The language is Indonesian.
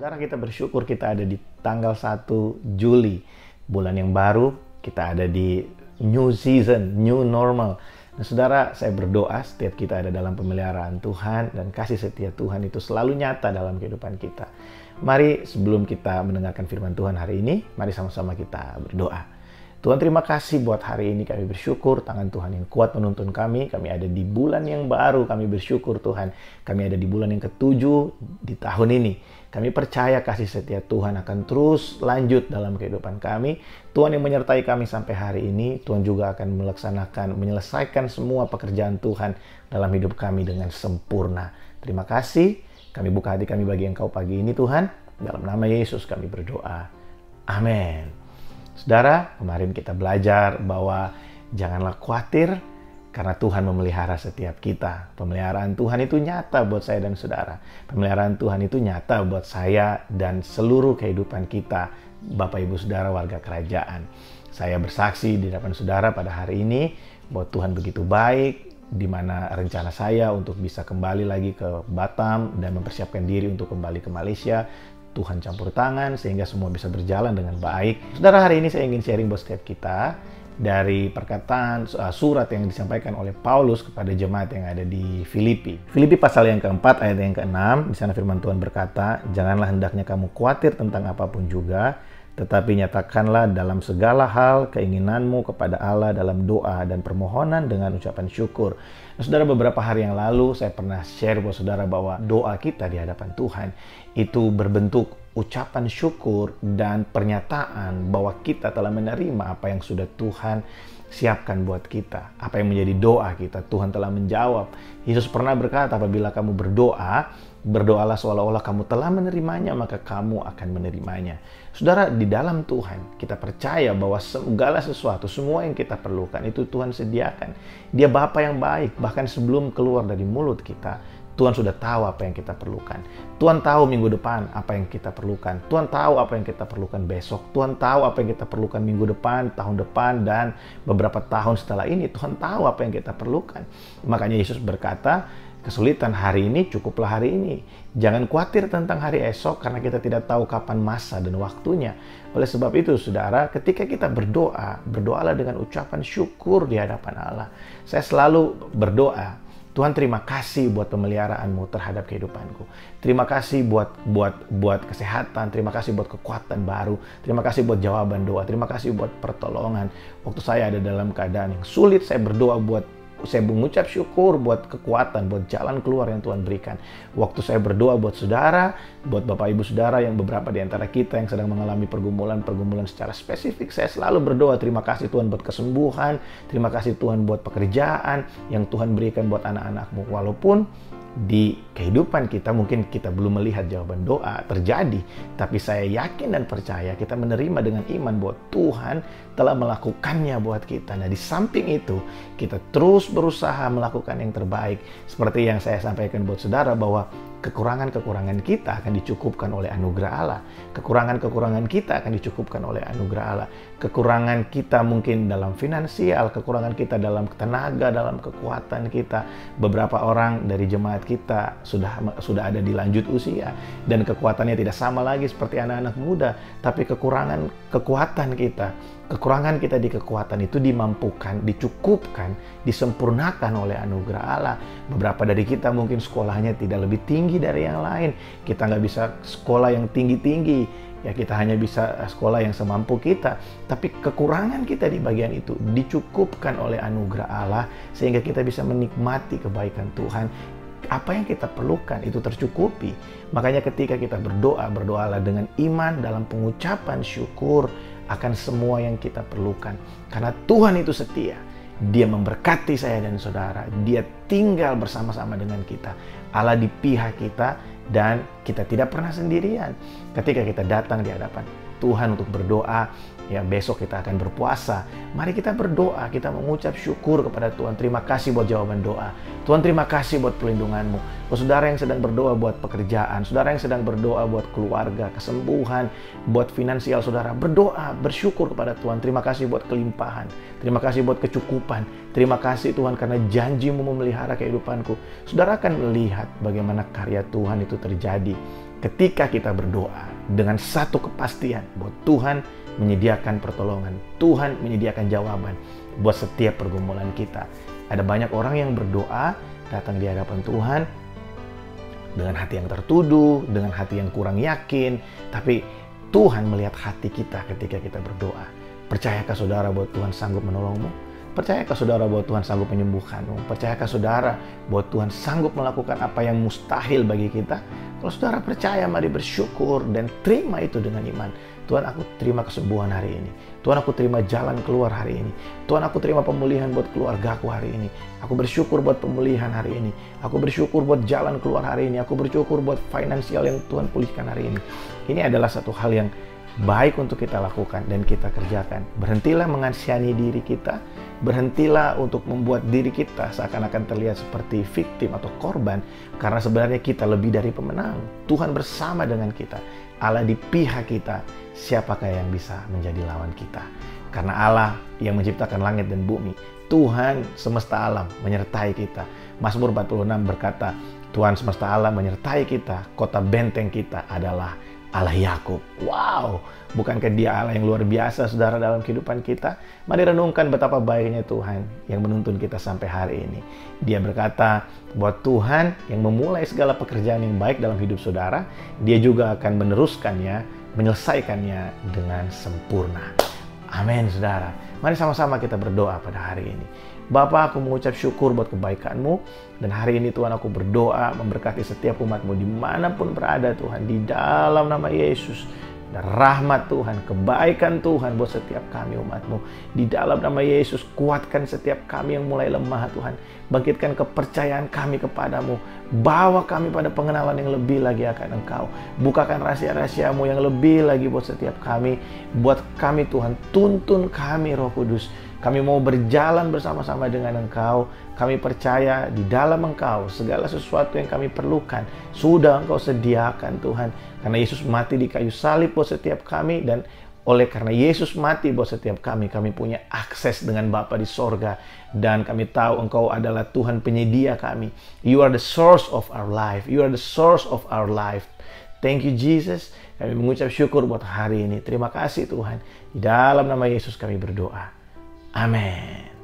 Saudara, kita bersyukur kita ada di tanggal 1 Juli. Bulan yang baru, kita ada di new season, new normal. Nah, saudara, saya berdoa setiap kita ada dalam pemeliharaan Tuhan dan kasih setia Tuhan itu selalu nyata dalam kehidupan kita. Mari sebelum kita mendengarkan firman Tuhan hari ini, mari sama-sama kita berdoa. Tuhan, terima kasih buat hari ini. Kami bersyukur tangan Tuhan yang kuat menuntun kami. Kami ada di bulan yang baru. Kami bersyukur Tuhan. Kami ada di bulan yang ke-7 di tahun ini. Kami percaya kasih setia Tuhan akan terus lanjut dalam kehidupan kami. Tuhan yang menyertai kami sampai hari ini. Tuhan juga akan menyelesaikan semua pekerjaan Tuhan dalam hidup kami dengan sempurna. Terima kasih. Kami buka hati kami bagi Engkau pagi ini Tuhan. Dalam nama Yesus kami berdoa. Amin. Saudara, kemarin kita belajar bahwa janganlah khawatir karena Tuhan memelihara setiap kita. Pemeliharaan Tuhan itu nyata buat saya dan saudara. Pemeliharaan Tuhan itu nyata buat saya dan seluruh kehidupan kita, Bapak Ibu Saudara warga kerajaan. Saya bersaksi di hadapan saudara pada hari ini bahwa Tuhan begitu baik, di mana rencana saya untuk bisa kembali lagi ke Batam dan mempersiapkan diri untuk kembali ke Malaysia. Tuhan campur tangan sehingga semua bisa berjalan dengan baik. Saudara, hari ini saya ingin sharing buat setiap kita dari perkataan surat yang disampaikan oleh Paulus kepada jemaat yang ada di Filipi. Filipi pasal yang keempat ayat yang ke-6, di sana firman Tuhan berkata, "Janganlah hendaknya kamu khawatir tentang apapun juga, tetapi nyatakanlah dalam segala hal keinginanmu kepada Allah dalam doa dan permohonan dengan ucapan syukur." Nah, saudara, beberapa hari yang lalu saya pernah share buat saudara bahwa doa kita di hadapan Tuhan itu berbentuk ucapan syukur dan pernyataan bahwa kita telah menerima apa yang sudah Tuhan siapkan buat kita. Apa yang menjadi doa kita, Tuhan telah menjawab. Yesus pernah berkata, apabila kamu berdoa, berdoalah seolah-olah kamu telah menerimanya, maka kamu akan menerimanya. Saudara, di dalam Tuhan, kita percaya bahwa segala sesuatu, semua yang kita perlukan, itu Tuhan sediakan. Dia Bapa yang baik, bahkan sebelum keluar dari mulut kita, Tuhan sudah tahu apa yang kita perlukan. Tuhan tahu minggu depan apa yang kita perlukan. Tuhan tahu apa yang kita perlukan besok. Tuhan tahu apa yang kita perlukan minggu depan, tahun depan, dan beberapa tahun setelah ini. Tuhan tahu apa yang kita perlukan. Makanya Yesus berkata, kesulitan hari ini, cukuplah hari ini. Jangan khawatir tentang hari esok karena kita tidak tahu kapan masa dan waktunya. Oleh sebab itu, saudara, ketika kita berdoa, berdoalah dengan ucapan syukur di hadapan Allah. Saya selalu berdoa, Tuhan, terima kasih buat pemeliharaanmu terhadap kehidupanku. Terima kasih buat kesehatan. Terima kasih buat kekuatan baru. Terima kasih buat jawaban doa. Terima kasih buat pertolongan. Waktu saya ada dalam keadaan yang sulit, saya berdoa saya mengucap syukur buat kekuatan, buat jalan keluar yang Tuhan berikan. Waktu saya berdoa buat saudara, buat Bapak Ibu Saudara yang beberapa di antara kita yang sedang mengalami pergumulan secara spesifik, saya selalu berdoa, terima kasih Tuhan buat kesembuhan, terima kasih Tuhan buat pekerjaan yang Tuhan berikan buat anak-anakmu. Walaupun di kehidupan kita mungkin kita belum melihat jawaban doa terjadi, tapi saya yakin dan percaya kita menerima dengan iman bahwa Tuhan telah melakukannya buat kita. Nah, di samping itu kita terus berusaha melakukan yang terbaik, seperti yang saya sampaikan buat saudara bahwa kekurangan-kekurangan kita akan dicukupkan oleh anugerah Allah. Kekurangan-kekurangan kita akan dicukupkan oleh anugerah Allah. Kekurangan kita mungkin dalam finansial, kekurangan kita dalam tenaga, dalam kekuatan kita. Beberapa orang dari jemaat kita sudah ada di lanjut usia dan kekuatannya tidak sama lagi seperti anak-anak muda, tapi kekuatan kita di kekuatan itu dimampukan, dicukupkan, disempurnakan oleh anugerah Allah. Beberapa dari kita mungkin sekolahnya tidak lebih tinggi dari yang lain. Kita nggak bisa sekolah yang tinggi-tinggi, ya kita hanya bisa sekolah yang semampu kita. Tapi kekurangan kita di bagian itu dicukupkan oleh anugerah Allah sehingga kita bisa menikmati kebaikan Tuhan. Apa yang kita perlukan itu tercukupi. Makanya ketika kita berdoalah dengan iman dalam pengucapan syukur akan semua yang kita perlukan. Karena Tuhan itu setia. Dia memberkati saya dan saudara. Dia tinggal bersama-sama dengan kita. Allah di pihak kita dan kita tidak pernah sendirian. Ketika kita datang di hadapan Tuhan untuk berdoa. Ya, besok kita akan berpuasa. Mari kita berdoa, kita mengucap syukur kepada Tuhan. Terima kasih buat jawaban doa. Tuhan, terima kasih buat perlindungan-Mu. Buat saudara yang sedang berdoa buat pekerjaan, saudara yang sedang berdoa buat keluarga, kesembuhan, buat finansial saudara, berdoa, bersyukur kepada Tuhan. Terima kasih buat kelimpahan. Terima kasih buat kecukupan. Terima kasih Tuhan karena janji-Mu memelihara kehidupanku. Saudara akan melihat bagaimana karya Tuhan itu terjadi ketika kita berdoa dengan satu kepastian bahwa Tuhan menyediakan pertolongan, Tuhan menyediakan jawaban buat setiap pergumulan kita. Ada banyak orang yang berdoa datang di hadapan Tuhan dengan hati yang tertuduh, dengan hati yang kurang yakin, tapi Tuhan melihat hati kita ketika kita berdoa. Percayakah saudara bahwa Tuhan sanggup menolongmu? Percayakah saudara bahwa Tuhan sanggup menyembuhkanmu? Percayakah saudara bahwa Tuhan sanggup melakukan apa yang mustahil bagi kita? Kalau saudara percaya, mari bersyukur dan terima itu dengan iman. Tuhan, aku terima kesembuhan hari ini. Tuhan, aku terima jalan keluar hari ini. Tuhan, aku terima pemulihan buat keluargaku hari ini. Aku bersyukur buat pemulihan hari ini. Aku bersyukur buat jalan keluar hari ini. Aku bersyukur buat finansial yang Tuhan pulihkan hari ini. Ini adalah satu hal yang baik untuk kita lakukan dan kita kerjakan. Berhentilah mengasihani diri kita. Berhentilah untuk membuat diri kita seakan-akan terlihat seperti victim atau korban. Karena sebenarnya kita lebih dari pemenang. Tuhan bersama dengan kita. Allah di pihak kita. Siapakah yang bisa menjadi lawan kita? Karena Allah yang menciptakan langit dan bumi. Tuhan semesta alam menyertai kita. Mazmur 46 berkata, Tuhan semesta alam menyertai kita. Kota benteng kita adalah Allah Yakub. Wow, bukankah Dia Allah yang luar biasa, saudara, dalam kehidupan kita? Mari renungkan betapa baiknya Tuhan yang menuntun kita sampai hari ini. Dia berkata bahwa Tuhan yang memulai segala pekerjaan yang baik dalam hidup saudara, Dia juga akan meneruskannya, menyelesaikannya dengan sempurna. Amin, saudara. Mari sama-sama kita berdoa pada hari ini. Bapa, aku mengucap syukur buat kebaikan-Mu. Dan hari ini Tuhan, aku berdoa memberkati setiap umat-Mu dimanapun berada Tuhan. Di dalam nama Yesus. Dan rahmat Tuhan, kebaikan Tuhan buat setiap kami umat-Mu. Di dalam nama Yesus, kuatkan setiap kami yang mulai lemah Tuhan. Bangkitkan kepercayaan kami kepadamu. Bawa kami pada pengenalan yang lebih lagi akan Engkau. Bukakan rahasia-rahasia-Mu yang lebih lagi buat setiap kami. Buat kami Tuhan, tuntun kami Roh Kudus. Kami mau berjalan bersama-sama dengan Engkau. Kami percaya di dalam Engkau segala sesuatu yang kami perlukan sudah Engkau sediakan Tuhan. Karena Yesus mati di kayu salib buat setiap kami, dan oleh karena Yesus mati buat setiap kami punya akses dengan Bapa di sorga. Dan kami tahu Engkau adalah Tuhan penyedia kami. You are the source of our life. You are the source of our life. Thank you Jesus. Kami mengucap syukur buat hari ini. Terima kasih Tuhan. Di dalam nama Yesus kami berdoa. Amin.